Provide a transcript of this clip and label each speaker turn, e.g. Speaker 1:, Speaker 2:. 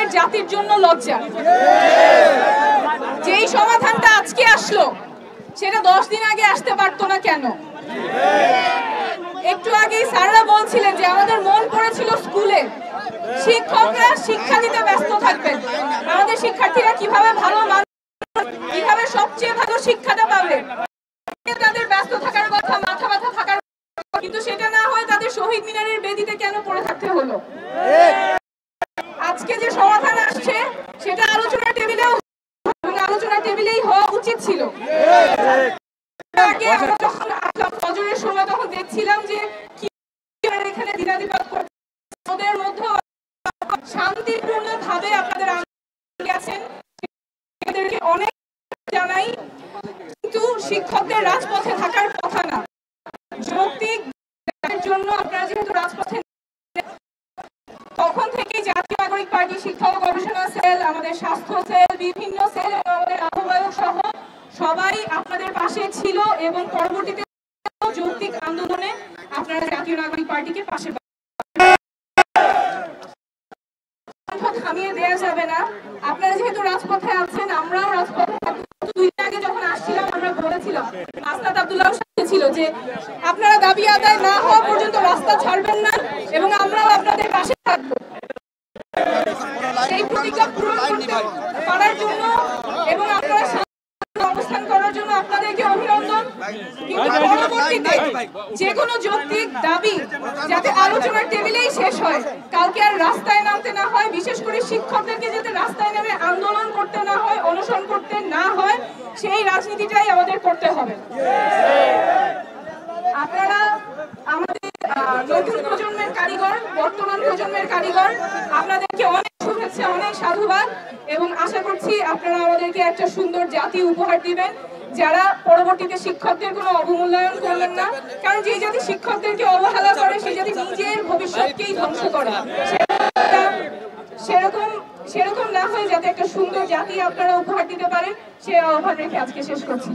Speaker 1: আমাদের জাতির জন্য লজ্জা। যেই সমাধানটা আজকে আসলো সেটা 10 দিন আগে আসতে পারতো না কেন? একটু আগেই স্যাররা বলছিলেন যে আমাদের মন পড়েছিল স্কুলে, শিক্ষকরা শিক্ষা দিতে ব্যস্ত থাকবেন, আমাদের শিক্ষার্থীরা কিভাবে কিভাবে সবচেয়ে ভালো শিক্ষাটা পাবে, তাদের ব্যস্ত থাকার কথা, মাথা ব্যথা থাকার, কিন্তু সেটা না হয় তাদের শহীদ মিনারের বেদিতে কেন পড়ে থাকতে হলো? আজকে যে সমাধান আসছে সেটা আলোচনার টেবিলেই হওয়া উচিত ছিল। আগে আমরা যখন আসলাম ফজরের সময় তখন দেখছিলাম যে এখানে দ্বিধাদ্বন্দ্ব করছে, ওদের মধ্যে শান্তিপূর্ণ ভাবে আপনাদের আছেন, এদেরকে অনেক জানাই, কিন্তু শিক্ষকদের রাজপথে থাকার কথা না। যৌক্তিক জন্য আপনারা যেহেতু রাজপথে, তখন থেকেই জাতীয় নাগরিক পার্টি, শিক্ষা ও গবেষণা সেল, আমাদের স্বাস্থ্য সেল, বিভিন্ন সেল এবং আমাদের আহ্বায়ক সহ সবাই আপনাদের পাশে ছিল এবং পরবর্তীতে যৌক্তিক আন্দোলনে আপনারা জাতীয় নাগরিক পার্টিকে পাশে থামিয়ে দেওয়া যাবে না। আপনারা যেহেতু রাজপথে আছেন, আমরাও রাজপথে থাকবো। 2 দিন আগে যখন আসছিলাম আমরা বলেছিলাম, আসনাদ আব্দুল্লাহ সাথে ছিল, যে আপনারা দাবি আদায় না হওয়া পর্যন্ত রাস্তা ছাড়বেন না এবং আমরাও আপনাদের পাশে থাকবো। সেই প্রতিজ্ঞা পূরণ করতে পারার জন্য এবং আপনারা অবস্থান করার জন্য আপনাদেরকে অভিনন্দন। কিন্তু পরবর্তীতে যে কোনো যৌক্তিক দাবি যাতে আলোচনার টেবিলেই শেষ হয়, কালকে আর রাস্তায় নামতে না হয়, বিশেষ করে শিক্ষকদেরকে যাতে রাস্তায় নেমে আন্দোলন করতে না হয়, অনশন করতে না হয়, সেই রাজনীতিটাই আমাদের করতে হবে। আপনারা আমাদের নতুন প্রজন্মের কারিগর, বর্তমান প্রজন্মের কারিগর, আপনাদেরকে অনেক শুভেচ্ছা, অনেক সাধুবাদ এবং আশা করছি আপনারা আমাদেরকে একটা সুন্দর জাতি উপহার দিবেন, যারা পরবর্তীতে শিক্ষকদের কোনো অবমূল্যায়ন করবেন না। কারণ যে জাতি শিক্ষকদেরকে অবহেলা করে সেই জাতি নিজের ভবিষ্যৎকেই ধ্বংস করে। সেরকম না হয়ে যাতে একটা সুন্দর জাতি আপনারা উপহার দিতে পারেন, সে আহ্বান রেখে আজকে শেষ করছি।